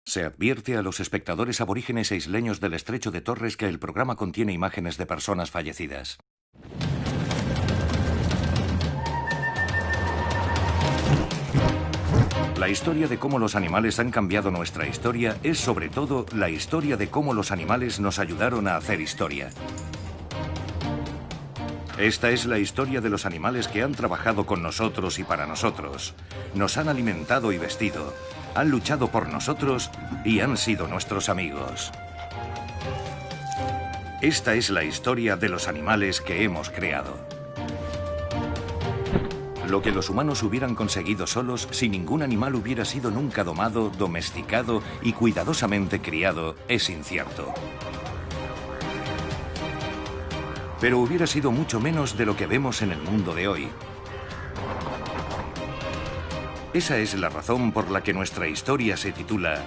Se advierte a los espectadores aborígenes e isleños del estrecho de Torres que el programa contiene imágenes de personas fallecidas. La historia de cómo los animales han cambiado nuestra historia es sobre todo la historia de cómo los animales nos ayudaron a hacer historia. Esta es la historia de los animales que han trabajado con nosotros y para nosotros. Nos han alimentado y vestido, han luchado por nosotros y han sido nuestros amigos. Esta es la historia de los animales que hemos creado. Lo que los humanos hubieran conseguido solos si ningún animal hubiera sido nunca domado, domesticado y cuidadosamente criado es incierto. Pero hubiera sido mucho menos de lo que vemos en el mundo de hoy. Esa es la razón por la que nuestra historia se titula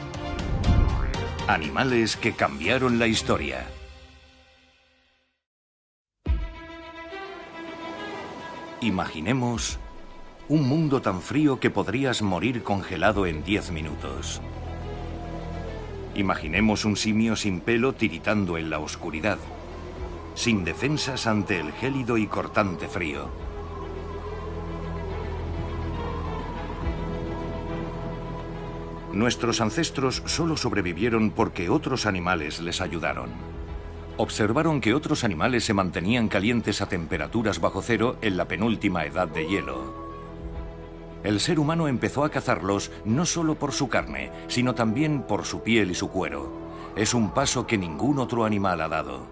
Animales que cambiaron la historia. Imaginemos un mundo tan frío que podrías morir congelado en 10 minutos. Imaginemos un simio sin pelo tiritando en la oscuridad, sin defensas ante el gélido y cortante frío. Nuestros ancestros solo sobrevivieron porque otros animales les ayudaron. Observaron que otros animales se mantenían calientes a temperaturas bajo cero en la penúltima edad de hielo. El ser humano empezó a cazarlos no solo por su carne, sino también por su piel y su cuero. Es un paso que ningún otro animal ha dado.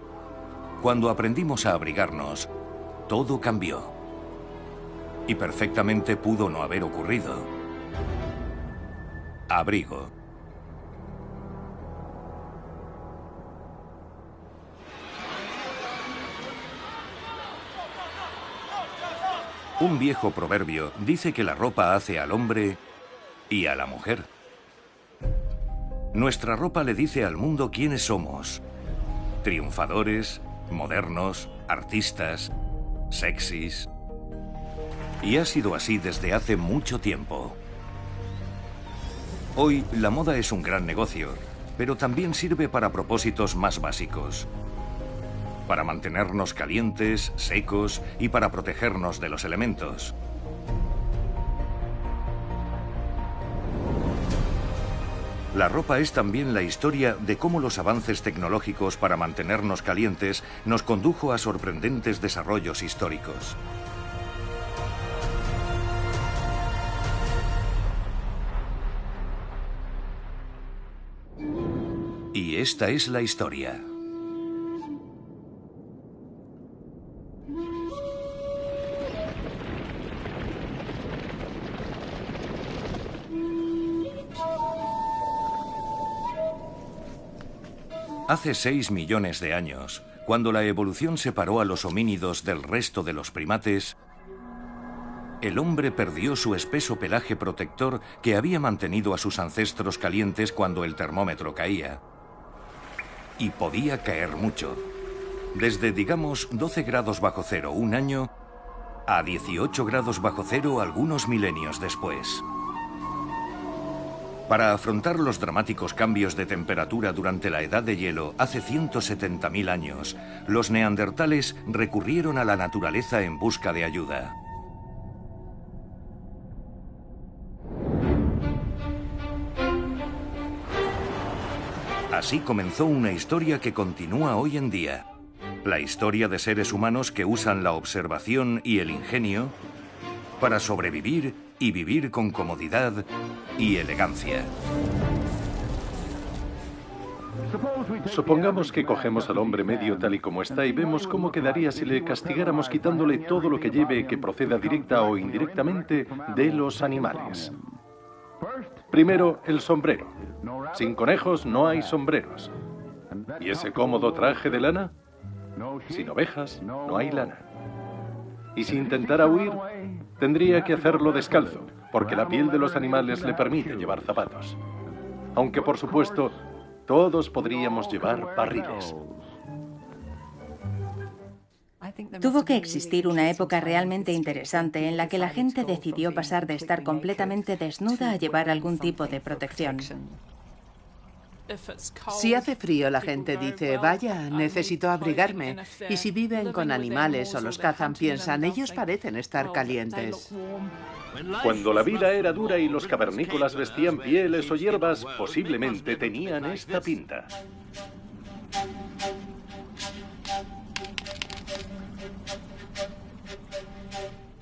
Cuando aprendimos a abrigarnos, todo cambió. Y perfectamente pudo no haber ocurrido. Abrigo. Un viejo proverbio dice que la ropa hace al hombre y a la mujer. Nuestra ropa le dice al mundo quiénes somos. Triunfadores, modernos, artistas, sexys. Y ha sido así desde hace mucho tiempo. Hoy la moda es un gran negocio, pero también sirve para propósitos más básicos. Para mantenernos calientes, secos y para protegernos de los elementos. La ropa es también la historia de cómo los avances tecnológicos para mantenernos calientes nos condujo a sorprendentes desarrollos históricos. Y esta es la historia. Hace 6 millones de años, cuando la evolución separó a los homínidos del resto de los primates, el hombre perdió su espeso pelaje protector que había mantenido a sus ancestros calientes cuando el termómetro caía. Y podía caer mucho. Desde, digamos, 12 grados bajo cero un año a 18 grados bajo cero algunos milenios después. Para afrontar los dramáticos cambios de temperatura durante la Edad de Hielo hace 170.000 años, los neandertales recurrieron a la naturaleza en busca de ayuda. Así comenzó una historia que continúa hoy en día. La historia de seres humanos que usan la observación y el ingenio para sobrevivir y vivir con comodidad y elegancia. Supongamos que cogemos al hombre medio tal y como está y vemos cómo quedaría si le castigáramos quitándole todo lo que lleve que proceda directa o indirectamente de los animales. Primero, el sombrero. Sin conejos no hay sombreros. ¿Y ese cómodo traje de lana? Sin ovejas no hay lana. Y si intentara huir, tendría que hacerlo descalzo, porque la piel de los animales le permite llevar zapatos. Aunque, por supuesto, todos podríamos llevar barriles. Tuvo que existir una época realmente interesante en la que la gente decidió pasar de estar completamente desnuda a llevar algún tipo de protección. Si hace frío, la gente dice, vaya, necesito abrigarme. Y si viven con animales o los cazan, piensan, ellos parecen estar calientes. Cuando la vida era dura y los cavernícolas vestían pieles o hierbas, posiblemente tenían esta pinta.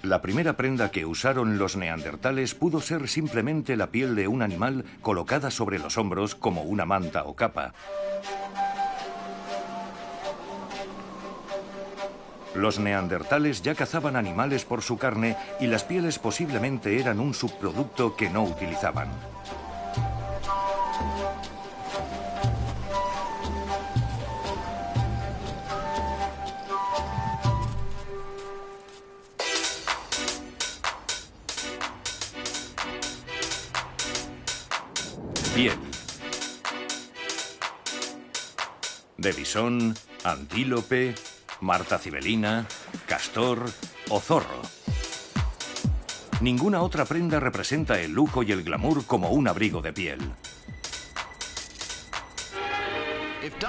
La primera prenda que usaron los neandertales pudo ser simplemente la piel de un animal colocada sobre los hombros como una manta o capa. Los neandertales ya cazaban animales por su carne y las pieles posiblemente eran un subproducto que no utilizaban. Piel. De bisón, antílope, marta cibelina, castor o zorro. Ninguna otra prenda representa el lujo y el glamour como un abrigo de piel.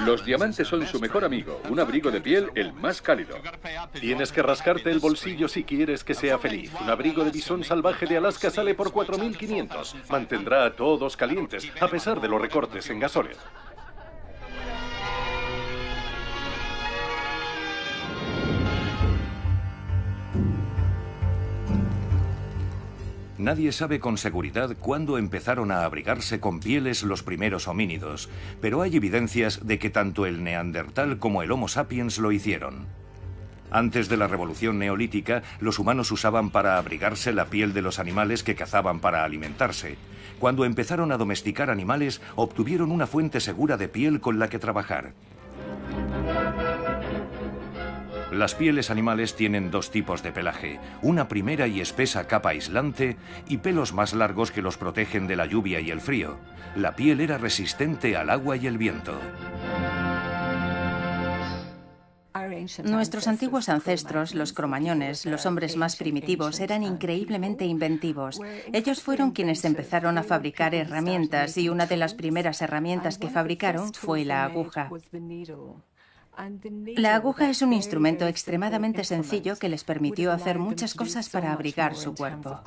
Los diamantes son su mejor amigo, un abrigo de piel el más cálido. Tienes que rascarte el bolsillo si quieres que sea feliz. Un abrigo de bisón salvaje de Alaska sale por 4.500. Mantendrá a todos calientes, a pesar de los recortes en gasóleo. Nadie sabe con seguridad cuándo empezaron a abrigarse con pieles los primeros homínidos, pero hay evidencias de que tanto el neandertal como el Homo sapiens lo hicieron. Antes de la revolución neolítica, los humanos usaban para abrigarse la piel de los animales que cazaban para alimentarse. Cuando empezaron a domesticar animales, obtuvieron una fuente segura de piel con la que trabajar. Las pieles animales tienen dos tipos de pelaje, una primera y espesa capa aislante y pelos más largos que los protegen de la lluvia y el frío. La piel era resistente al agua y el viento. Nuestros antiguos ancestros, los cromañones, los hombres más primitivos, eran increíblemente inventivos. Ellos fueron quienes empezaron a fabricar herramientas y una de las primeras herramientas que fabricaron fue la aguja. La aguja es un instrumento extremadamente sencillo que les permitió hacer muchas cosas para abrigar su cuerpo.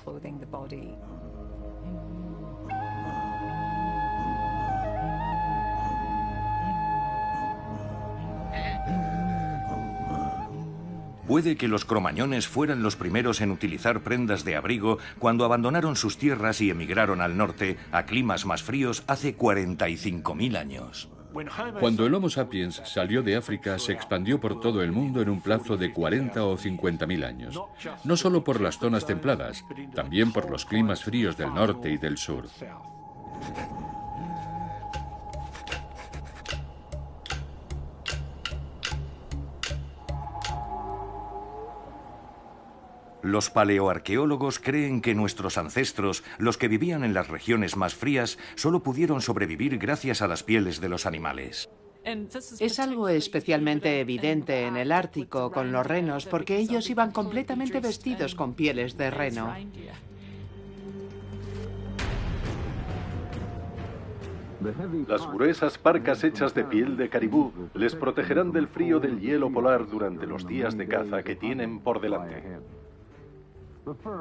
Puede que los cromañones fueran los primeros en utilizar prendas de abrigo cuando abandonaron sus tierras y emigraron al norte, a climas más fríos, hace 45.000 años. Cuando el Homo sapiens salió de África, se expandió por todo el mundo en un plazo de 40 o 50.000 años. No solo por las zonas templadas, también por los climas fríos del norte y del sur. Los paleoarqueólogos creen que nuestros ancestros, los que vivían en las regiones más frías, solo pudieron sobrevivir gracias a las pieles de los animales. Es algo especialmente evidente en el Ártico con los renos, porque ellos iban completamente vestidos con pieles de reno. Las gruesas parcas hechas de piel de caribú les protegerán del frío del hielo polar durante los días de caza que tienen por delante.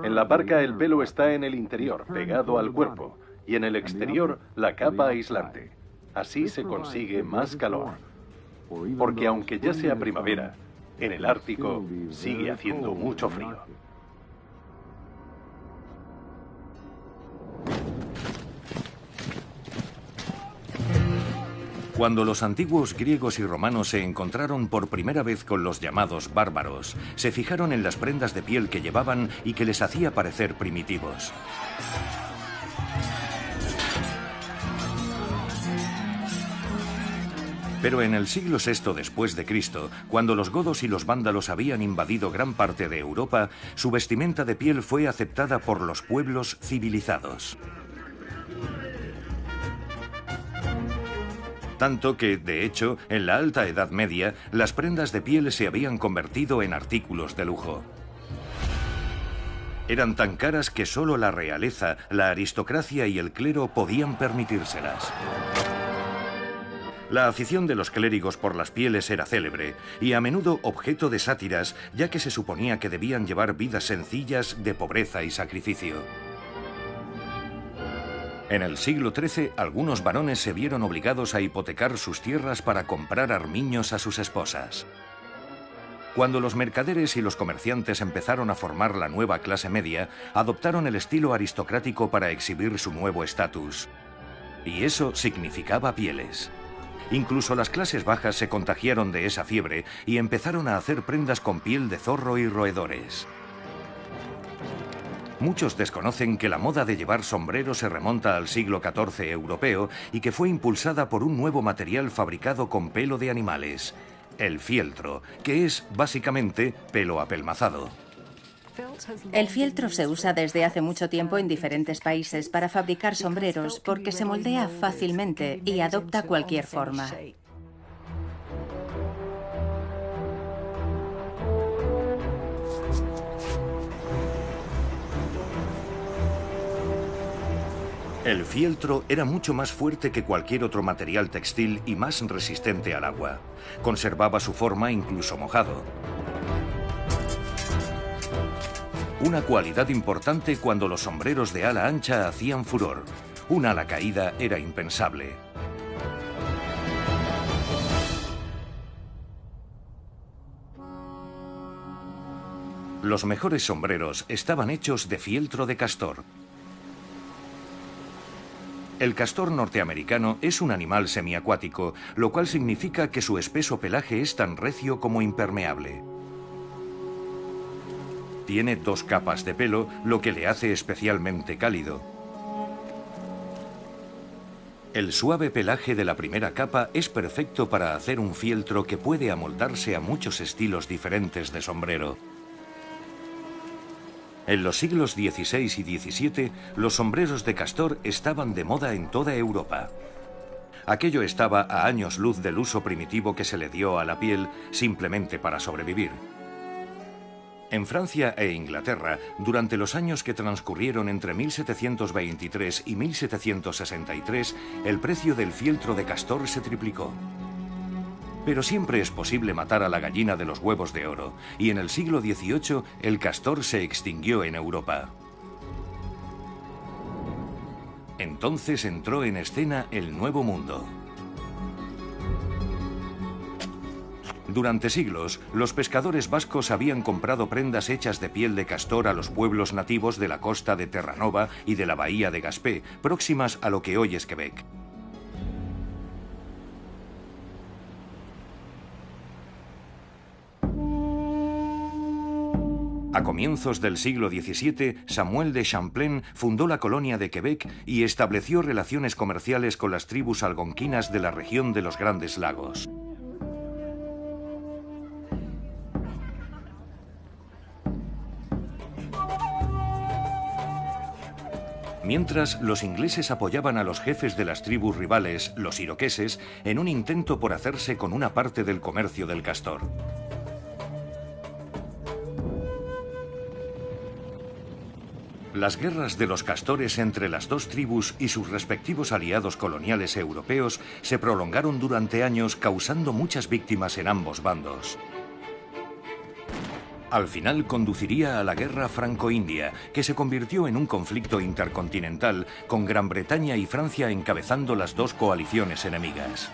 En la parca el pelo está en el interior, pegado al cuerpo, y en el exterior la capa aislante. Así se consigue más calor. Porque aunque ya sea primavera, en el Ártico sigue haciendo mucho frío. Cuando los antiguos griegos y romanos se encontraron por primera vez con los llamados bárbaros, se fijaron en las prendas de piel que llevaban y que les hacía parecer primitivos. Pero en el siglo VI después de Cristo, cuando los godos y los vándalos habían invadido gran parte de Europa, su vestimenta de piel fue aceptada por los pueblos civilizados. Tanto que, de hecho, en la Alta Edad Media, las prendas de piel se habían convertido en artículos de lujo. Eran tan caras que solo la realeza, la aristocracia y el clero podían permitírselas. La afición de los clérigos por las pieles era célebre y a menudo objeto de sátiras, ya que se suponía que debían llevar vidas sencillas de pobreza y sacrificio. En el siglo XIII, algunos varones se vieron obligados a hipotecar sus tierras para comprar armiños a sus esposas. Cuando los mercaderes y los comerciantes empezaron a formar la nueva clase media, adoptaron el estilo aristocrático para exhibir su nuevo estatus. Y eso significaba pieles. Incluso las clases bajas se contagiaron de esa fiebre y empezaron a hacer prendas con piel de zorro y roedores. Muchos desconocen que la moda de llevar sombrero se remonta al siglo XIV europeo y que fue impulsada por un nuevo material fabricado con pelo de animales, el fieltro, que es básicamente pelo apelmazado. El fieltro se usa desde hace mucho tiempo en diferentes países para fabricar sombreros porque se moldea fácilmente y adopta cualquier forma. El fieltro era mucho más fuerte que cualquier otro material textil y más resistente al agua. Conservaba su forma incluso mojado. Una cualidad importante cuando los sombreros de ala ancha hacían furor. Un ala caída era impensable. Los mejores sombreros estaban hechos de fieltro de castor. El castor norteamericano es un animal semiacuático, lo cual significa que su espeso pelaje es tan recio como impermeable. Tiene 2 capas de pelo, lo que le hace especialmente cálido. El suave pelaje de la primera capa es perfecto para hacer un fieltro que puede amoldarse a muchos estilos diferentes de sombrero. En los siglos XVI y XVII, los sombreros de castor estaban de moda en toda Europa. Aquello estaba a años luz del uso primitivo que se le dio a la piel simplemente para sobrevivir. En Francia e Inglaterra, durante los años que transcurrieron entre 1723 y 1763, el precio del fieltro de castor se triplicó. Pero siempre es posible matar a la gallina de los huevos de oro, y en el siglo XVIII el castor se extinguió en Europa. Entonces entró en escena el Nuevo Mundo. Durante siglos, los pescadores vascos habían comprado prendas hechas de piel de castor a los pueblos nativos de la costa de Terranova y de la bahía de Gaspé, próximas a lo que hoy es Quebec. A comienzos del siglo XVII, Samuel de Champlain fundó la colonia de Quebec y estableció relaciones comerciales con las tribus algonquinas de la región de los Grandes Lagos. Mientras, los ingleses apoyaban a los jefes de las tribus rivales, los iroqueses, en un intento por hacerse con una parte del comercio del castor. Las guerras de los castores entre las 2 tribus y sus respectivos aliados coloniales europeos se prolongaron durante años, causando muchas víctimas en ambos bandos. Al final conduciría a la Guerra Franco-India, que se convirtió en un conflicto intercontinental, con Gran Bretaña y Francia encabezando las 2 coaliciones enemigas.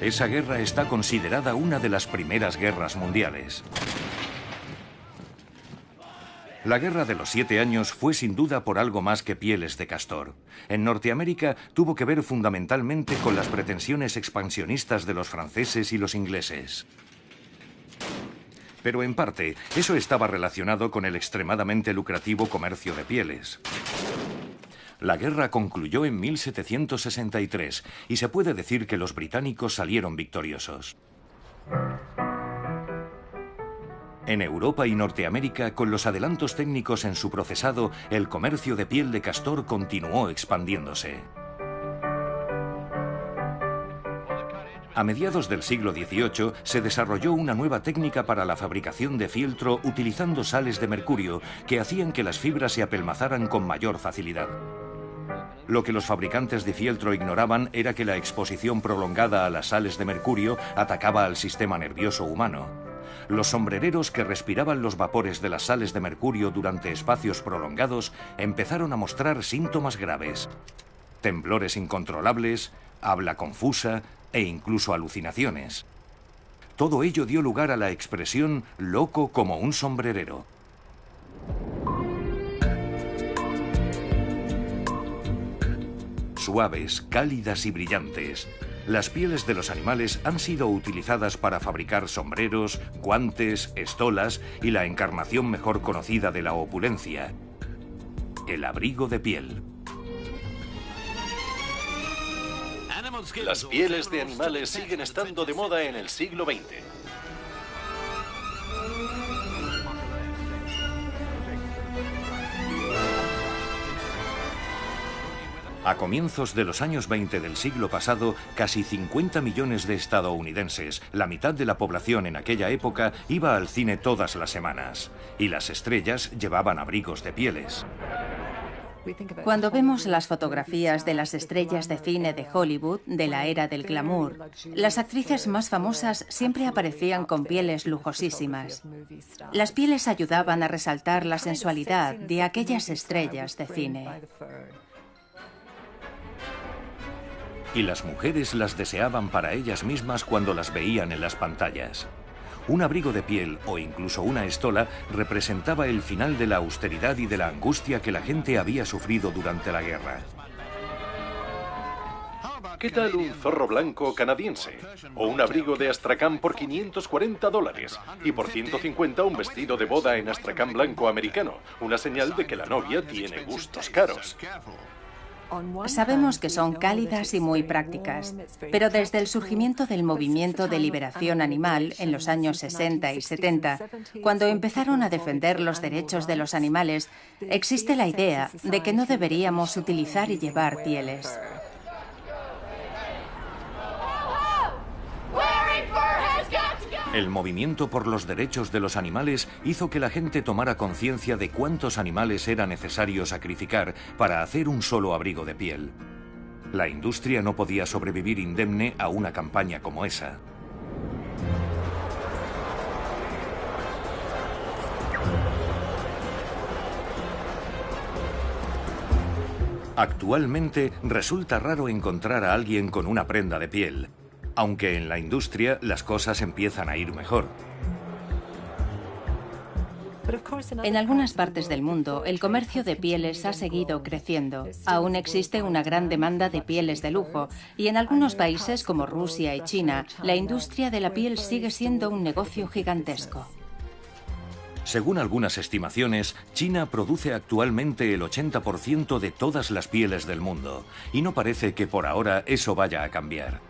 Esa guerra está considerada una de las primeras guerras mundiales. La Guerra de los 7 años fue sin duda por algo más que pieles de castor. En Norteamérica tuvo que ver fundamentalmente con las pretensiones expansionistas de los franceses y los ingleses. Pero en parte, eso estaba relacionado con el extremadamente lucrativo comercio de pieles. La guerra concluyó en 1763 y se puede decir que los británicos salieron victoriosos. En Europa y Norteamérica, con los adelantos técnicos en su procesado, el comercio de piel de castor continuó expandiéndose. A mediados del siglo XVIII se desarrolló una nueva técnica para la fabricación de fieltro utilizando sales de mercurio que hacían que las fibras se apelmazaran con mayor facilidad. Lo que los fabricantes de fieltro ignoraban era que la exposición prolongada a las sales de mercurio atacaba al sistema nervioso humano. Los sombrereros que respiraban los vapores de las sales de mercurio durante espacios prolongados empezaron a mostrar síntomas graves: temblores incontrolables, habla confusa e incluso alucinaciones. Todo ello dio lugar a la expresión loco como un sombrerero. Suaves, cálidas y brillantes, las pieles de los animales han sido utilizadas para fabricar sombreros, guantes, estolas y la encarnación mejor conocida de la opulencia: el abrigo de piel. Las pieles de animales siguen estando de moda en el siglo XX. A comienzos de los años 20 del siglo pasado, casi 50 millones de estadounidenses, la mitad de la población en aquella época, iba al cine todas las semanas. Y las estrellas llevaban abrigos de pieles. Cuando vemos las fotografías de las estrellas de cine de Hollywood, de la era del glamour, las actrices más famosas siempre aparecían con pieles lujosísimas. Las pieles ayudaban a resaltar la sensualidad de aquellas estrellas de cine. Y las mujeres las deseaban para ellas mismas cuando las veían en las pantallas. Un abrigo de piel o incluso una estola representaba el final de la austeridad y de la angustia que la gente había sufrido durante la guerra. ¿Qué tal un zorro blanco canadiense? O un abrigo de astracán por $540. Y por 150 un vestido de boda en astracán blanco americano. Una señal de que la novia tiene gustos caros. Sabemos que son cálidas y muy prácticas, pero desde el surgimiento del movimiento de liberación animal en los años 60 y 70, cuando empezaron a defender los derechos de los animales, existe la idea de que no deberíamos utilizar y llevar pieles. El movimiento por los derechos de los animales hizo que la gente tomara conciencia de cuántos animales era necesario sacrificar para hacer un solo abrigo de piel. La industria no podía sobrevivir indemne a una campaña como esa. Actualmente resulta raro encontrar a alguien con una prenda de piel, aunque en la industria las cosas empiezan a ir mejor. En algunas partes del mundo, el comercio de pieles ha seguido creciendo. Aún existe una gran demanda de pieles de lujo, y en algunos países como Rusia y China, la industria de la piel sigue siendo un negocio gigantesco. Según algunas estimaciones, China produce actualmente el 80% de todas las pieles del mundo, y no parece que por ahora eso vaya a cambiar.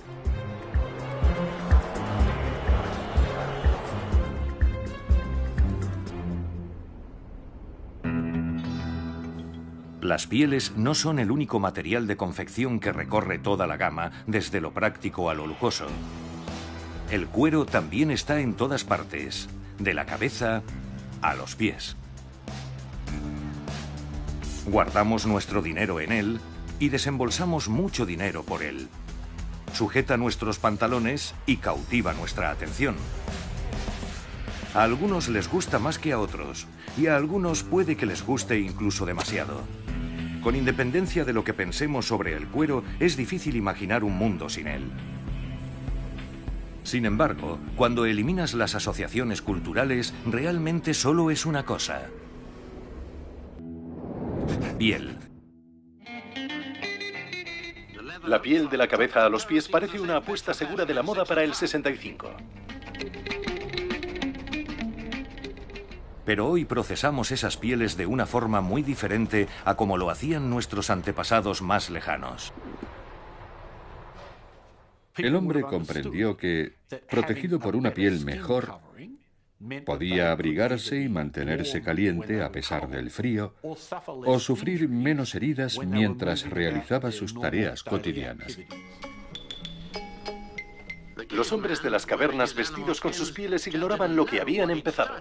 Las pieles no son el único material de confección que recorre toda la gama, desde lo práctico a lo lujoso. El cuero también está en todas partes, de la cabeza a los pies. Guardamos nuestro dinero en él y desembolsamos mucho dinero por él. Sujeta nuestros pantalones y cautiva nuestra atención. A algunos les gusta más que a otros, y a algunos puede que les guste incluso demasiado. Con independencia de lo que pensemos sobre el cuero, es difícil imaginar un mundo sin él. Sin embargo, cuando eliminas las asociaciones culturales, realmente solo es una cosa: piel. La piel de la cabeza a los pies parece una apuesta segura de la moda para el 65. Pero hoy procesamos esas pieles de una forma muy diferente a como lo hacían nuestros antepasados más lejanos. El hombre comprendió que, protegido por una piel mejor, podía abrigarse y mantenerse caliente a pesar del frío, o sufrir menos heridas mientras realizaba sus tareas cotidianas. Los hombres de las cavernas vestidos con sus pieles ignoraban lo que habían empezado.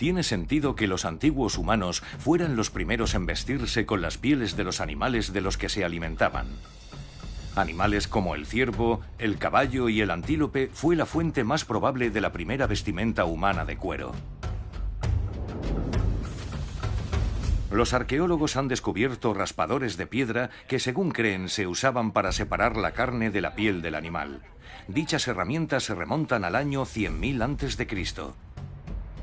Tiene sentido que los antiguos humanos fueran los primeros en vestirse con las pieles de los animales de los que se alimentaban. Animales como el ciervo, el caballo y el antílope fue la fuente más probable de la primera vestimenta humana de cuero. Los arqueólogos han descubierto raspadores de piedra que, según creen, se usaban para separar la carne de la piel del animal. Dichas herramientas se remontan al año 100.000 a.C.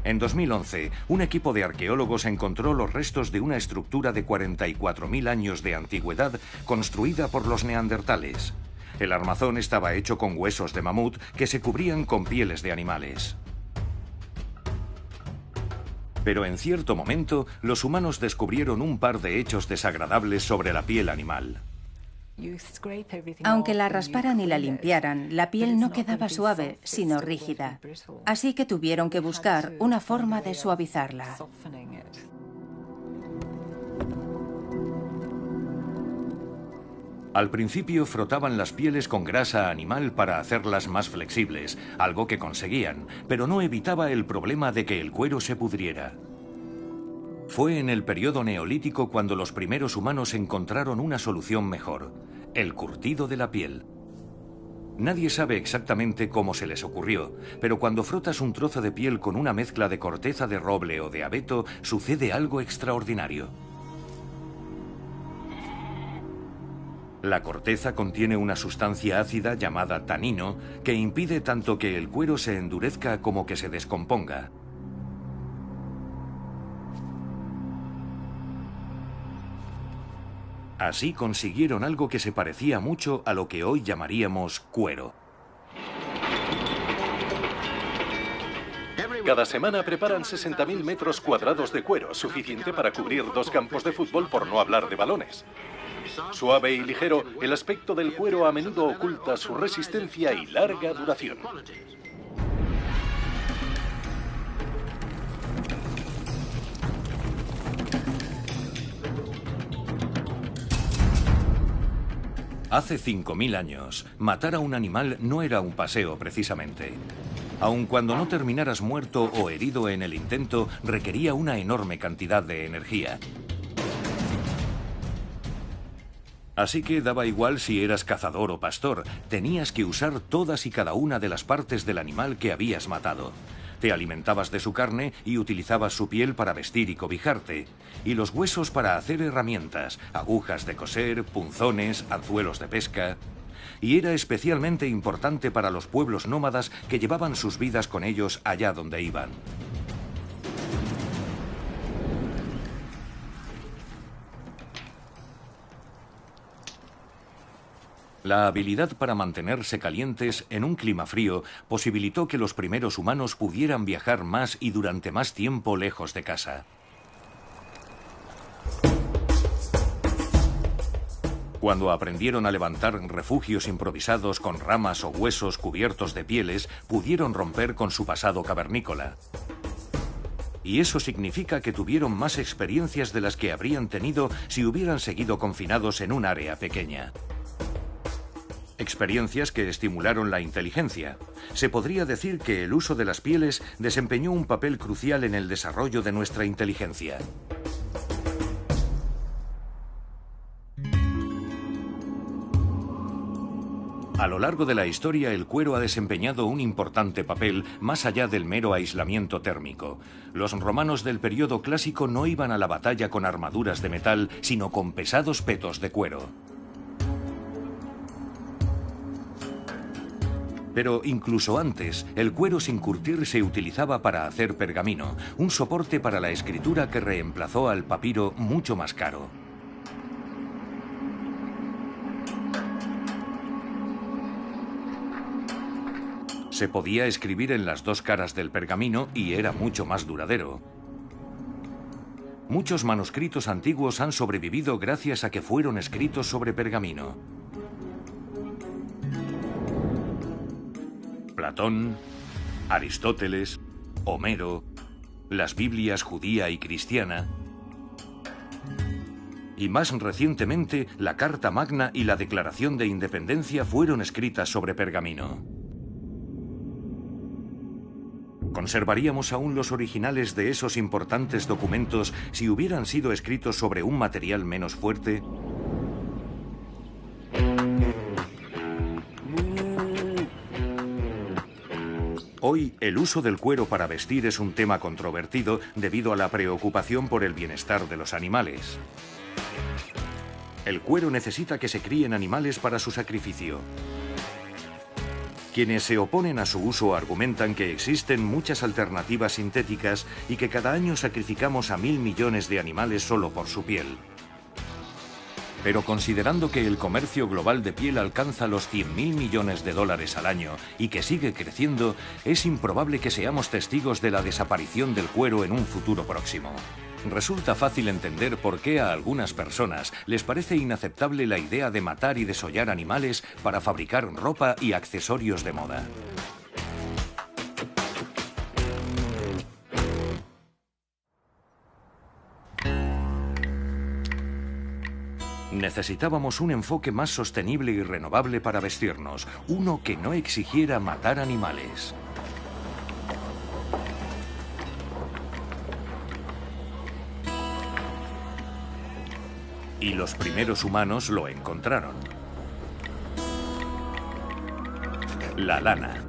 En 2011, un equipo de arqueólogos encontró los restos de una estructura de 44.000 años de antigüedad construida por los neandertales. El armazón estaba hecho con huesos de mamut que se cubrían con pieles de animales. Pero en cierto momento, los humanos descubrieron un par de hechos desagradables sobre la piel animal. Aunque la rasparan y la limpiaran, la piel no quedaba suave, sino rígida. Así que tuvieron que buscar una forma de suavizarla. Al principio frotaban las pieles con grasa animal para hacerlas más flexibles, algo que conseguían, pero no evitaba el problema de que el cuero se pudriera. Fue en el periodo neolítico cuando los primeros humanos encontraron una solución mejor: el curtido de la piel. Nadie sabe exactamente cómo se les ocurrió, pero cuando frotas un trozo de piel con una mezcla de corteza de roble o de abeto, sucede algo extraordinario. La corteza contiene una sustancia ácida llamada tanino que impide tanto que el cuero se endurezca como que se descomponga. Así consiguieron algo que se parecía mucho a lo que hoy llamaríamos cuero. Cada semana preparan 60.000 metros cuadrados de cuero, suficiente para cubrir 2 campos de fútbol, por no hablar de balones. Suave y ligero, el aspecto del cuero a menudo oculta su resistencia y larga duración. Hace 5.000 años, matar a un animal no era un paseo precisamente. Aun cuando no terminaras muerto o herido en el intento, requería una enorme cantidad de energía. Así que daba igual si eras cazador o pastor, tenías que usar todas y cada una de las partes del animal que habías matado. Te alimentabas de su carne y utilizabas su piel para vestir y cobijarte, y los huesos para hacer herramientas, agujas de coser, punzones, anzuelos de pesca. Y era especialmente importante para los pueblos nómadas que llevaban sus vidas con ellos allá donde iban. La habilidad para mantenerse calientes en un clima frío posibilitó que los primeros humanos pudieran viajar más y durante más tiempo lejos de casa. Cuando aprendieron a levantar refugios improvisados con ramas o huesos cubiertos de pieles, pudieron romper con su pasado cavernícola. Y eso significa que tuvieron más experiencias de las que habrían tenido si hubieran seguido confinados en un área pequeña. Experiencias que estimularon la inteligencia. Se podría decir que el uso de las pieles desempeñó un papel crucial en el desarrollo de nuestra inteligencia. A lo largo de la historia, el cuero ha desempeñado un importante papel más allá del mero aislamiento térmico. Los romanos del periodo clásico no iban a la batalla con armaduras de metal, sino con pesados petos de cuero. Pero incluso antes, el cuero sin curtir se utilizaba para hacer pergamino, un soporte para la escritura que reemplazó al papiro mucho más caro. Se podía escribir en las dos caras del pergamino y era mucho más duradero. Muchos manuscritos antiguos han sobrevivido gracias a que fueron escritos sobre pergamino. Platón, Aristóteles, Homero, las Biblias judía y cristiana, y más recientemente la Carta Magna y la Declaración de Independencia fueron escritas sobre pergamino. ¿Conservaríamos aún los originales de esos importantes documentos si hubieran sido escritos sobre un material menos fuerte? Hoy, el uso del cuero para vestir es un tema controvertido debido a la preocupación por el bienestar de los animales. El cuero necesita que se críen animales para su sacrificio. Quienes se oponen a su uso argumentan que existen muchas alternativas sintéticas y que cada año sacrificamos a 1.000 millones de animales solo por su piel. Pero considerando que el comercio global de piel alcanza los 100.000 millones de dólares al año y que sigue creciendo, es improbable que seamos testigos de la desaparición del cuero en un futuro próximo. Resulta fácil entender por qué a algunas personas les parece inaceptable la idea de matar y desollar animales para fabricar ropa y accesorios de moda. Necesitábamos un enfoque más sostenible y renovable para vestirnos, uno que no exigiera matar animales. Y los primeros humanos lo encontraron. La lana.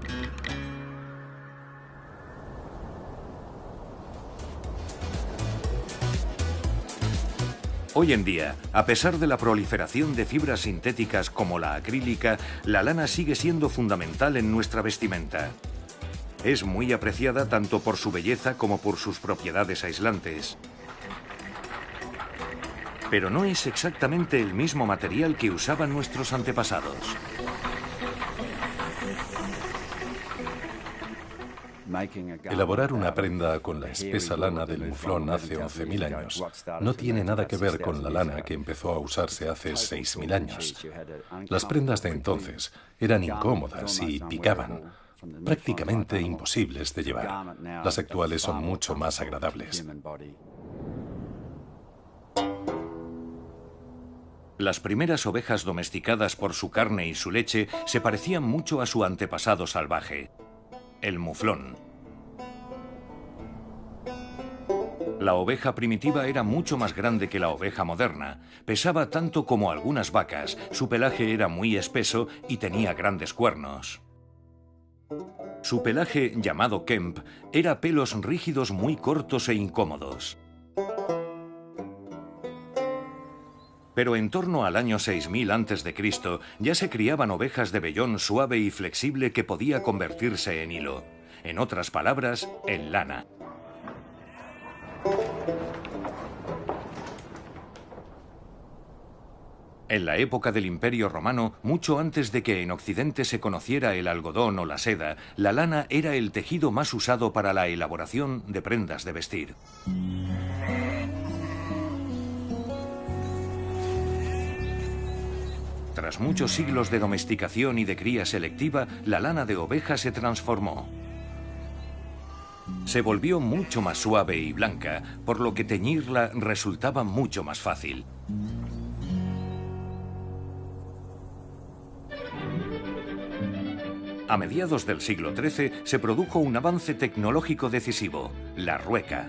Hoy en día, a pesar de la proliferación de fibras sintéticas como la acrílica, la lana sigue siendo fundamental en nuestra vestimenta. Es muy apreciada tanto por su belleza como por sus propiedades aislantes. Pero no es exactamente el mismo material que usaban nuestros antepasados. Elaborar una prenda con la espesa lana del muflón hace 11.000 años no tiene nada que ver con la lana que empezó a usarse hace 6.000 años. Las prendas de entonces eran incómodas y picaban, prácticamente imposibles de llevar. Las actuales son mucho más agradables. Las primeras ovejas domesticadas por su carne y su leche se parecían mucho a su antepasado salvaje, el muflón. La oveja primitiva era mucho más grande que la oveja moderna, pesaba tanto como algunas vacas, su pelaje era muy espeso y tenía grandes cuernos. Su pelaje, llamado kemp, era pelos rígidos muy cortos e incómodos. Pero en torno al año 6000 a.C. ya se criaban ovejas de vellón suave y flexible que podía convertirse en hilo. En otras palabras, en lana. En la época del Imperio Romano, mucho antes de que en Occidente se conociera el algodón o la seda, la lana era el tejido más usado para la elaboración de prendas de vestir. Tras muchos siglos de domesticación y de cría selectiva, la lana de oveja se transformó. Se volvió mucho más suave y blanca, por lo que teñirla resultaba mucho más fácil. A mediados del siglo XIII se produjo un avance tecnológico decisivo, la rueca.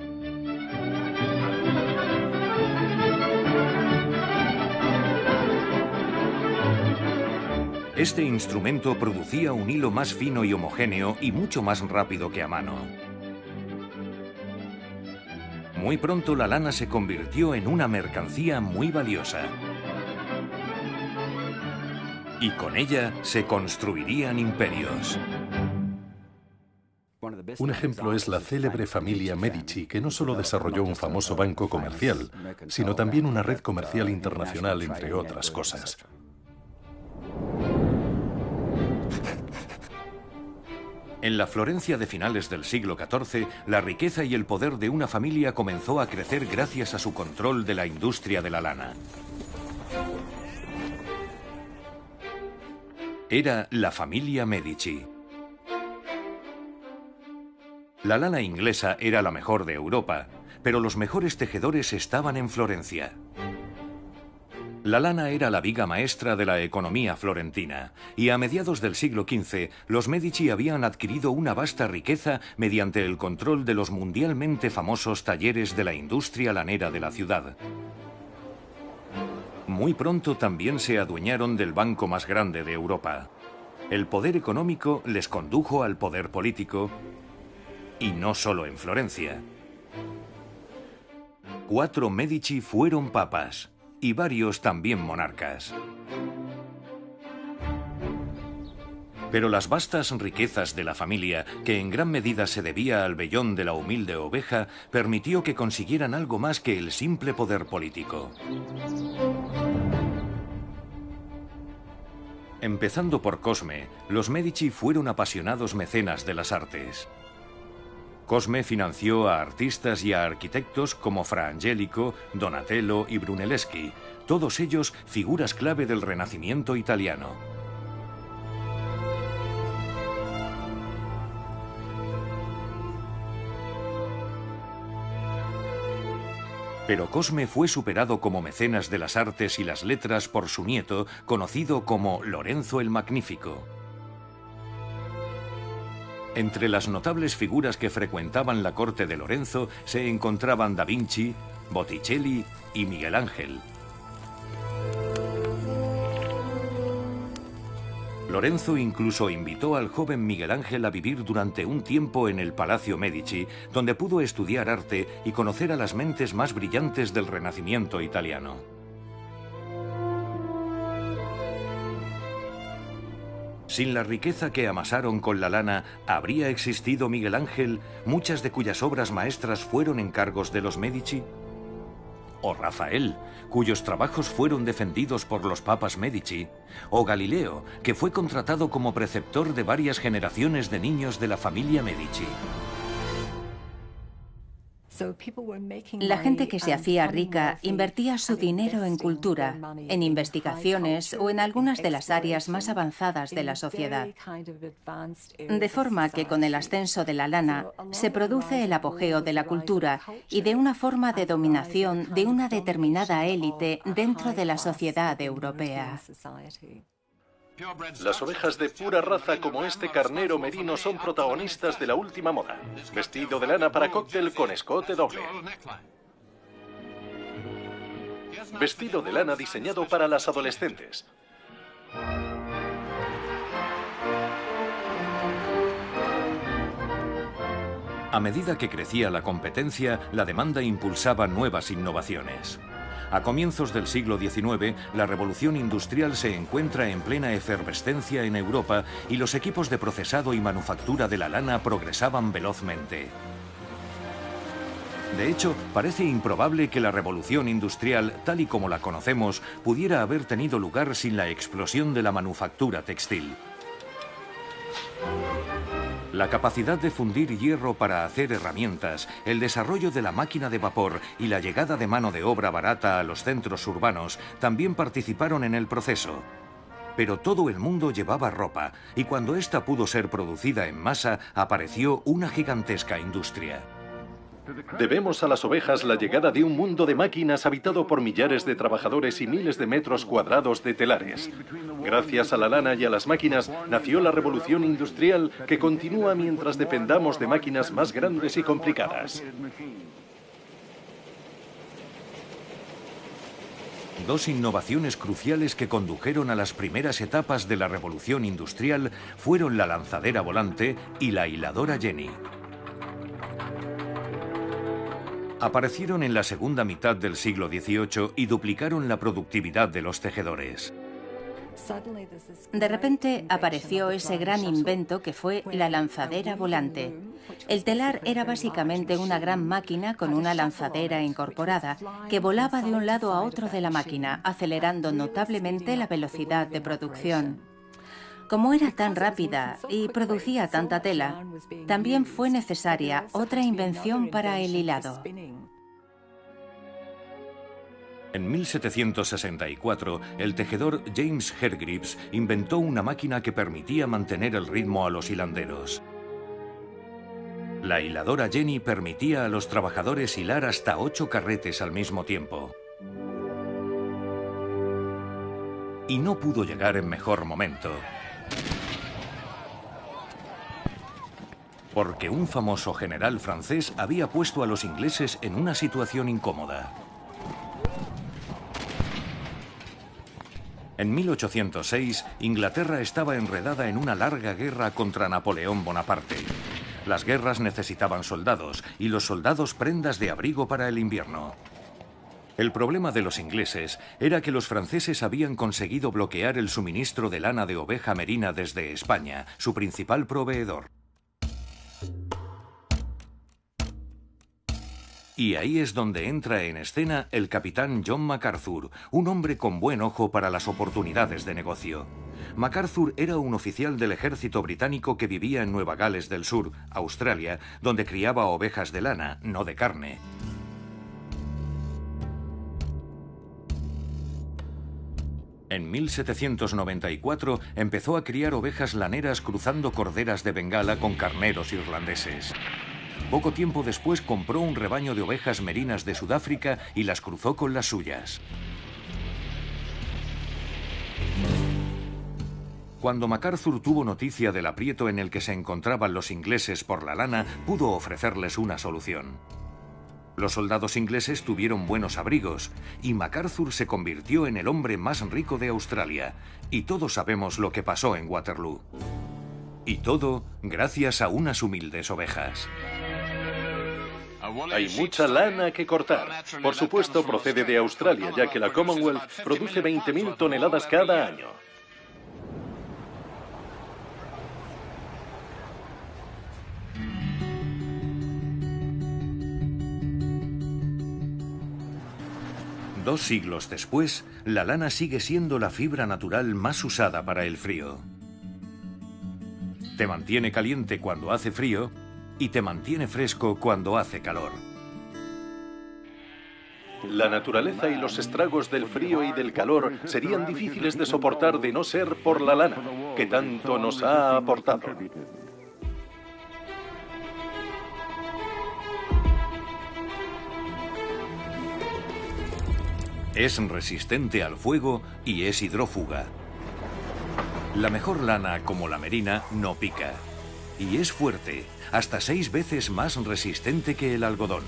Este instrumento producía un hilo más fino y homogéneo y mucho más rápido que a mano. Muy pronto la lana se convirtió en una mercancía muy valiosa. Y con ella se construirían imperios. Un ejemplo es la célebre familia Medici, que no solo desarrolló un famoso banco comercial, sino también una red comercial internacional, entre otras cosas. En la Florencia de finales del siglo XIV, la riqueza y el poder de una familia comenzó a crecer gracias a su control de la industria de la lana. Era la familia Medici. La lana inglesa era la mejor de Europa, pero los mejores tejedores estaban en Florencia. La lana era la viga maestra de la economía florentina, y a mediados del siglo XV los Medici habían adquirido una vasta riqueza mediante el control de los mundialmente famosos talleres de la industria lanera de la ciudad. Muy pronto también se adueñaron del banco más grande de Europa. El poder económico les condujo al poder político, y no solo en Florencia. 4 Medici fueron papas, y varios también monarcas. Pero las vastas riquezas de la familia, que en gran medida se debía al vellón de la humilde oveja, permitió que consiguieran algo más que el simple poder político. Empezando por Cosme, los Medici fueron apasionados mecenas de las artes. Cosme financió a artistas y a arquitectos como Fra Angelico, Donatello y Brunelleschi, todos ellos figuras clave del Renacimiento italiano. Pero Cosme fue superado como mecenas de las artes y las letras por su nieto, conocido como Lorenzo el Magnífico. Entre las notables figuras que frecuentaban la corte de Lorenzo se encontraban Da Vinci, Botticelli y Miguel Ángel. Lorenzo incluso invitó al joven Miguel Ángel a vivir durante un tiempo en el Palacio Medici, donde pudo estudiar arte y conocer a las mentes más brillantes del Renacimiento italiano. Sin la riqueza que amasaron con la lana, ¿habría existido Miguel Ángel, muchas de cuyas obras maestras fueron encargos de los Medici? ¿O Rafael, cuyos trabajos fueron defendidos por los papas Medici? ¿O Galileo, que fue contratado como preceptor de varias generaciones de niños de la familia Medici? La gente que se hacía rica invertía su dinero en cultura, en investigaciones o en algunas de las áreas más avanzadas de la sociedad. De forma que con el ascenso de la lana se produce el apogeo de la cultura y de una forma de dominación de una determinada élite dentro de la sociedad europea. Las ovejas de pura raza como este carnero merino son protagonistas de la última moda. Vestido de lana para cóctel con escote doble. Vestido de lana diseñado para las adolescentes. A medida que crecía la competencia, la demanda impulsaba nuevas innovaciones. A comienzos del siglo XIX, la revolución industrial se encuentra en plena efervescencia en Europa y los equipos de procesado y manufactura de la lana progresaban velozmente. De hecho, parece improbable que la revolución industrial, tal y como la conocemos, pudiera haber tenido lugar sin la explosión de la manufactura textil. La capacidad de fundir hierro para hacer herramientas, el desarrollo de la máquina de vapor y la llegada de mano de obra barata a los centros urbanos también participaron en el proceso. Pero todo el mundo llevaba ropa, y cuando ésta pudo ser producida en masa, apareció una gigantesca industria. Debemos a las ovejas la llegada de un mundo de máquinas habitado por millares de trabajadores y miles de metros cuadrados de telares. Gracias a la lana y a las máquinas nació la revolución industrial que continúa mientras dependamos de máquinas más grandes y complicadas. Dos innovaciones cruciales que condujeron a las primeras etapas de la revolución industrial fueron la lanzadera volante y la hiladora Jenny. Aparecieron en la segunda mitad del siglo XVIII y duplicaron la productividad de los tejedores. De repente apareció ese gran invento que fue la lanzadera volante. El telar era básicamente una gran máquina con una lanzadera incorporada que volaba de un lado a otro de la máquina, acelerando notablemente la velocidad de producción. Como era tan rápida y producía tanta tela, también fue necesaria otra invención para el hilado. En 1764, el tejedor James Hargreaves inventó una máquina que permitía mantener el ritmo a los hilanderos. La hiladora Jenny permitía a los trabajadores hilar hasta 8 carretes al mismo tiempo. Y no pudo llegar en mejor momento. Porque un famoso general francés había puesto a los ingleses en una situación incómoda. En 1806, Inglaterra estaba enredada en una larga guerra contra Napoleón Bonaparte. Las guerras necesitaban soldados y los soldados prendas de abrigo para el invierno. El problema de los ingleses era que los franceses habían conseguido bloquear el suministro de lana de oveja merina desde España, su principal proveedor. Y ahí es donde entra en escena el capitán John MacArthur, un hombre con buen ojo para las oportunidades de negocio. MacArthur era un oficial del ejército británico que vivía en Nueva Gales del Sur, Australia, donde criaba ovejas de lana, no de carne. En 1794 empezó a criar ovejas laneras cruzando corderas de Bengala con carneros irlandeses. Poco tiempo después compró un rebaño de ovejas merinas de Sudáfrica y las cruzó con las suyas. Cuando MacArthur tuvo noticia del aprieto en el que se encontraban los ingleses por la lana, pudo ofrecerles una solución. Los soldados ingleses tuvieron buenos abrigos y MacArthur se convirtió en el hombre más rico de Australia. Y todos sabemos lo que pasó en Waterloo. Y todo gracias a unas humildes ovejas. Hay mucha lana que cortar. Por supuesto, procede de Australia, ya que la Commonwealth produce 20.000 toneladas cada año. Dos siglos después, la lana sigue siendo la fibra natural más usada para el frío. Te mantiene caliente cuando hace frío y te mantiene fresco cuando hace calor. La naturaleza y los estragos del frío y del calor serían difíciles de soportar de no ser por la lana, que tanto nos ha aportado. Es resistente al fuego y es hidrófuga. La mejor lana, como la merina, no pica. Y es fuerte, hasta 6 veces más resistente que el algodón.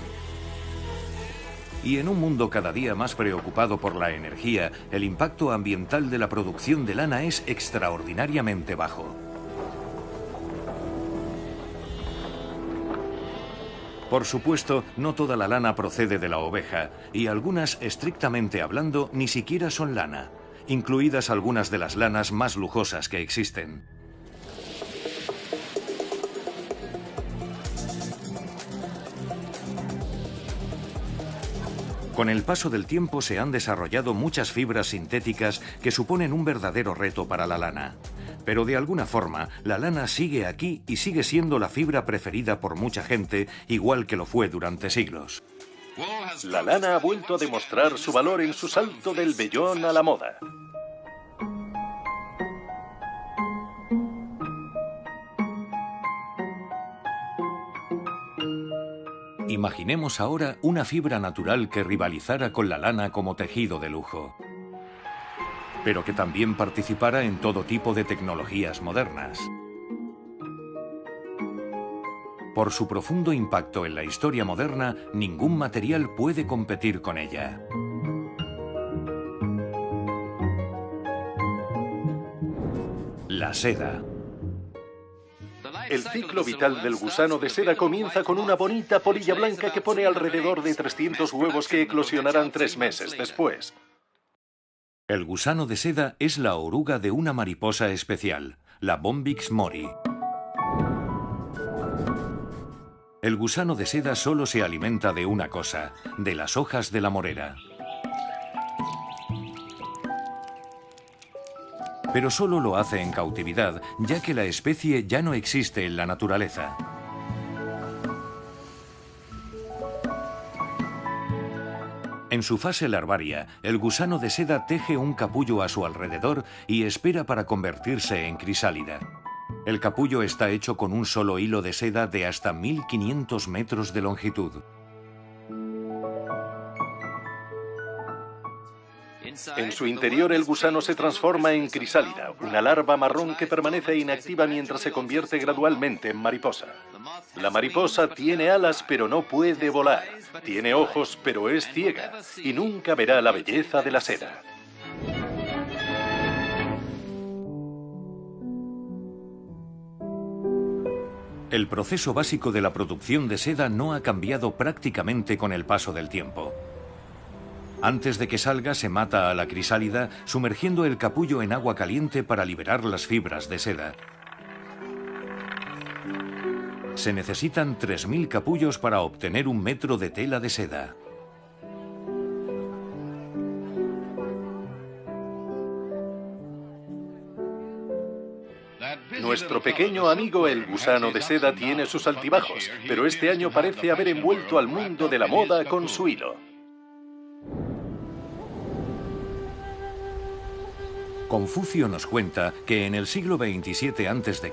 Y en un mundo cada día más preocupado por la energía, el impacto ambiental de la producción de lana es extraordinariamente bajo. Por supuesto, no toda la lana procede de la oveja, y algunas, estrictamente hablando, ni siquiera son lana, incluidas algunas de las lanas más lujosas que existen. Con el paso del tiempo se han desarrollado muchas fibras sintéticas que suponen un verdadero reto para la lana. Pero de alguna forma, la lana sigue aquí y sigue siendo la fibra preferida por mucha gente, igual que lo fue durante siglos. La lana ha vuelto a demostrar su valor en su salto del vellón a la moda. Imaginemos ahora una fibra natural que rivalizara con la lana como tejido de lujo, pero que también participara en todo tipo de tecnologías modernas. Por su profundo impacto en la historia moderna, ningún material puede competir con ella. La seda. El ciclo vital del gusano de seda comienza con una bonita polilla blanca que pone alrededor de 300 huevos que eclosionarán 3 meses después. El gusano de seda es la oruga de una mariposa especial, la Bombyx mori. El gusano de seda solo se alimenta de una cosa, de las hojas de la morera. Pero solo lo hace en cautividad, ya que la especie ya no existe en la naturaleza. En su fase larvaria, el gusano de seda teje un capullo a su alrededor y espera para convertirse en crisálida. El capullo está hecho con un solo hilo de seda de hasta 1500 metros de longitud. En su interior, el gusano se transforma en crisálida, una larva marrón que permanece inactiva mientras se convierte gradualmente en mariposa. La mariposa tiene alas pero no puede volar, tiene ojos pero es ciega y nunca verá la belleza de la seda. El proceso básico de la producción de seda no ha cambiado prácticamente con el paso del tiempo. Antes de que salga, se mata a la crisálida sumergiendo el capullo en agua caliente para liberar las fibras de seda. Se necesitan 3000 capullos para obtener 1 metro de tela de seda. Nuestro pequeño amigo el gusano de seda tiene sus altibajos, pero este año parece haber envuelto al mundo de la moda con su hilo. Confucio nos cuenta que en el siglo XXVII a.C.,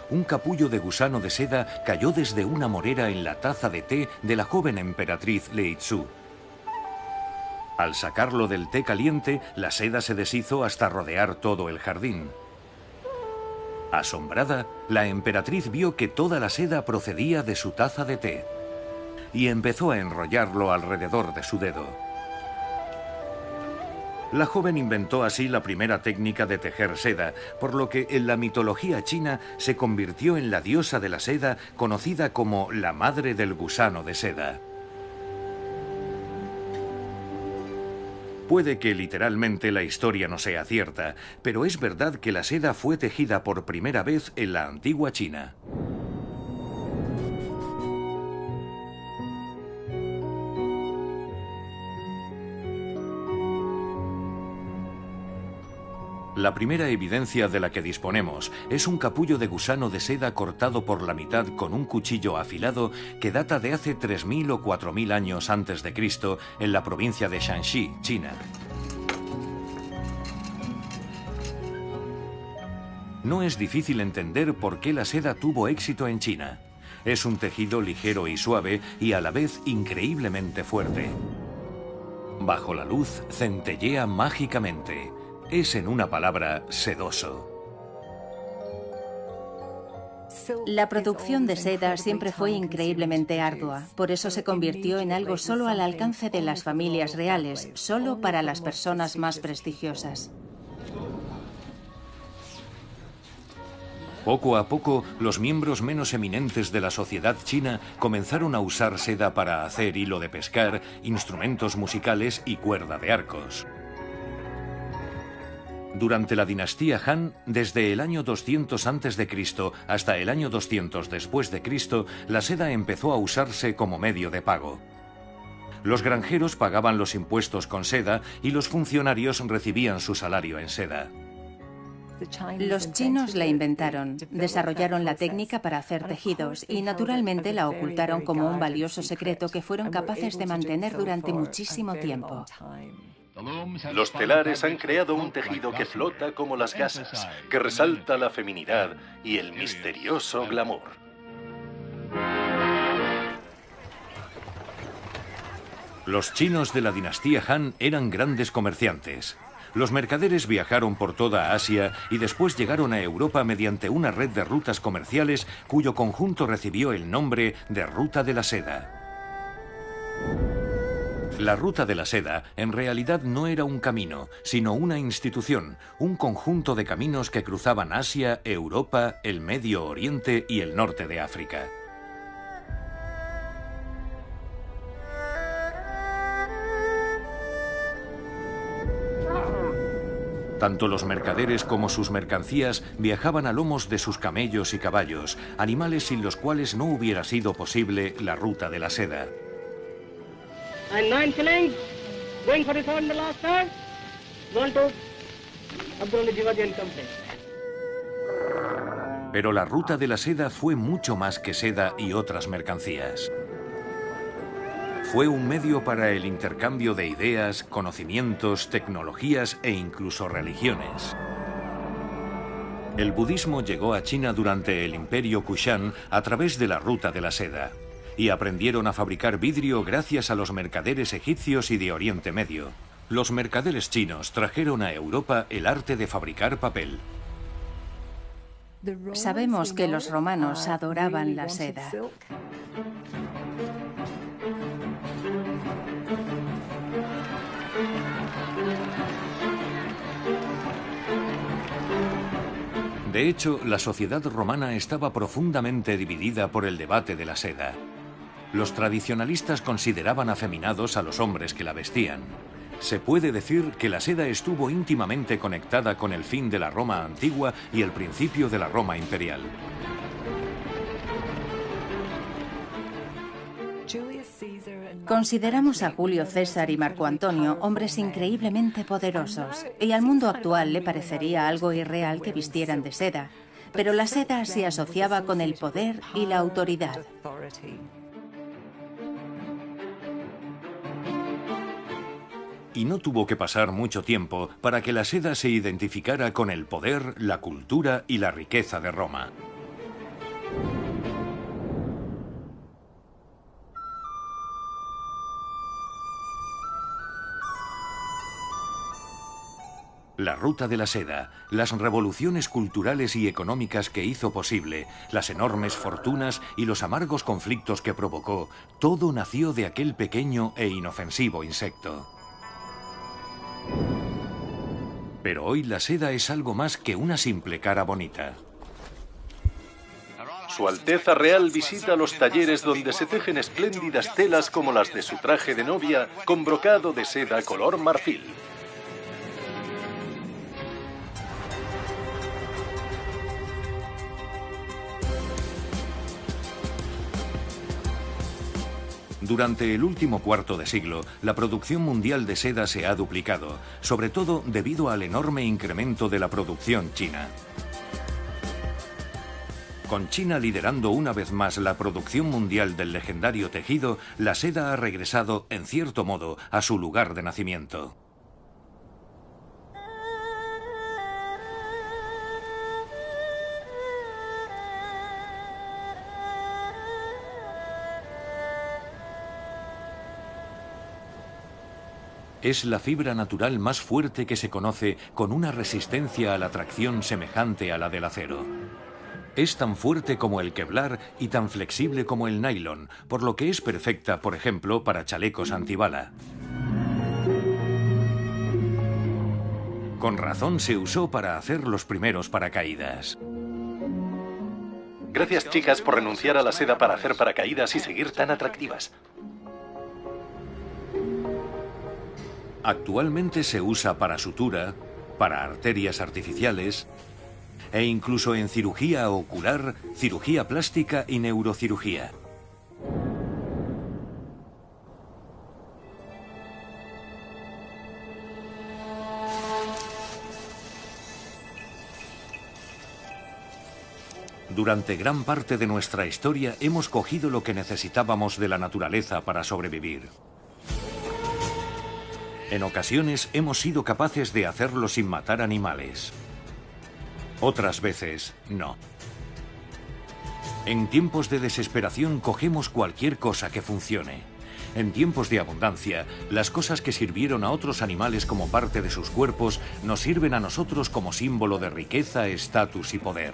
un capullo de gusano de seda cayó desde una morera en la taza de té de la joven emperatriz Leitzu. Al sacarlo del té caliente, la seda se deshizo hasta rodear todo el jardín. Asombrada, la emperatriz vio que toda la seda procedía de su taza de té y empezó a enrollarlo alrededor de su dedo. La joven inventó así la primera técnica de tejer seda, por lo que en la mitología china se convirtió en la diosa de la seda, conocida como la madre del gusano de seda. Puede que literalmente la historia no sea cierta, pero es verdad que la seda fue tejida por primera vez en la antigua China. La primera evidencia de la que disponemos es un capullo de gusano de seda cortado por la mitad con un cuchillo afilado que data de hace 3000 o 4000 años antes de Cristo en la provincia de Shanxi, China. No es difícil entender por qué la seda tuvo éxito en China. Es un tejido ligero y suave y a la vez increíblemente fuerte. Bajo la luz centellea mágicamente. Es, en una palabra, sedoso. La producción de seda siempre fue increíblemente ardua, por eso se convirtió en algo solo al alcance de las familias reales, solo para las personas más prestigiosas. Poco a poco, los miembros menos eminentes de la sociedad china comenzaron a usar seda para hacer hilo de pescar, instrumentos musicales y cuerda de arcos. Durante la dinastía Han, desde el año 200 a.C. hasta el año 200 después de Cristo, la seda empezó a usarse como medio de pago. Los granjeros pagaban los impuestos con seda y los funcionarios recibían su salario en seda. Los chinos la inventaron, desarrollaron la técnica para hacer tejidos y naturalmente la ocultaron como un valioso secreto que fueron capaces de mantener durante muchísimo tiempo. Los telares han creado un tejido que flota como las gasas, que resalta la feminidad y el misterioso glamour. Los chinos de la dinastía Han eran grandes comerciantes. Los mercaderes viajaron por toda Asia y después llegaron a Europa mediante una red de rutas comerciales cuyo conjunto recibió el nombre de Ruta de la Seda. La Ruta de la Seda en realidad no era un camino, sino una institución, un conjunto de caminos que cruzaban Asia, Europa, el Medio Oriente y el norte de África. Tanto los mercaderes como sus mercancías viajaban a lomos de sus camellos y caballos, animales sin los cuales no hubiera sido posible la Ruta de la Seda. And 9 shillings, going for the third and the last time, gone to Abdul Jivajan Company. Pero la Ruta de la Seda fue mucho más que seda y otras mercancías. Fue un medio para el intercambio de ideas, conocimientos, tecnologías e incluso religiones. El budismo llegó a China durante el Imperio Kushan a través de la Ruta de la Seda. Y aprendieron a fabricar vidrio gracias a los mercaderes egipcios y de Oriente Medio. Los mercaderes chinos trajeron a Europa el arte de fabricar papel. Sabemos que los romanos adoraban la seda. De hecho, la sociedad romana estaba profundamente dividida por el debate de la seda. Los tradicionalistas consideraban afeminados a los hombres que la vestían. Se puede decir que la seda estuvo íntimamente conectada con el fin de la Roma antigua y el principio de la Roma imperial. Consideramos a Julio César y Marco Antonio hombres increíblemente poderosos, y al mundo actual le parecería algo irreal que vistieran de seda, pero la seda se asociaba con el poder y la autoridad. Y no tuvo que pasar mucho tiempo para que la seda se identificara con el poder, la cultura y la riqueza de Roma. La ruta de la seda, las revoluciones culturales y económicas que hizo posible, las enormes fortunas y los amargos conflictos que provocó, todo nació de aquel pequeño e inofensivo insecto. Pero hoy la seda es algo más que una simple cara bonita. Su Alteza Real visita los talleres donde se tejen espléndidas telas como las de su traje de novia con brocado de seda color marfil. Durante el último cuarto de siglo, la producción mundial de seda se ha duplicado, sobre todo debido al enorme incremento de la producción china. Con China liderando una vez más la producción mundial del legendario tejido, la seda ha regresado, en cierto modo, a su lugar de nacimiento. Es la fibra natural más fuerte que se conoce, con una resistencia a la tracción semejante a la del acero. Es tan fuerte como el Kevlar y tan flexible como el nylon, por lo que es perfecta, por ejemplo, para chalecos antibala. Con razón se usó para hacer los primeros paracaídas. Gracias, chicas, por renunciar a la seda para hacer paracaídas y seguir tan atractivas. Actualmente se usa para sutura, para arterias artificiales e incluso en cirugía ocular, cirugía plástica y neurocirugía. Durante gran parte de nuestra historia hemos cogido lo que necesitábamos de la naturaleza para sobrevivir. En ocasiones hemos sido capaces de hacerlo sin matar animales. Otras veces, no. En tiempos de desesperación cogemos cualquier cosa que funcione. En tiempos de abundancia, las cosas que sirvieron a otros animales como parte de sus cuerpos nos sirven a nosotros como símbolo de riqueza, estatus y poder.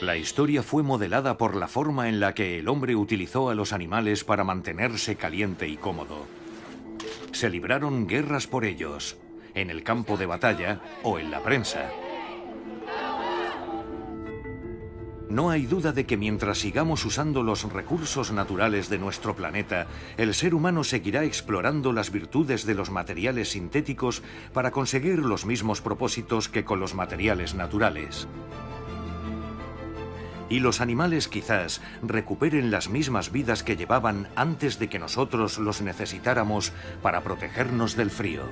La historia fue modelada por la forma en la que el hombre utilizó a los animales para mantenerse caliente y cómodo. Se libraron guerras por ellos, en el campo de batalla o en la prensa. No hay duda de que mientras sigamos usando los recursos naturales de nuestro planeta, el ser humano seguirá explorando las virtudes de los materiales sintéticos para conseguir los mismos propósitos que con los materiales naturales. Y los animales quizás recuperen las mismas vidas que llevaban antes de que nosotros los necesitáramos para protegernos del frío.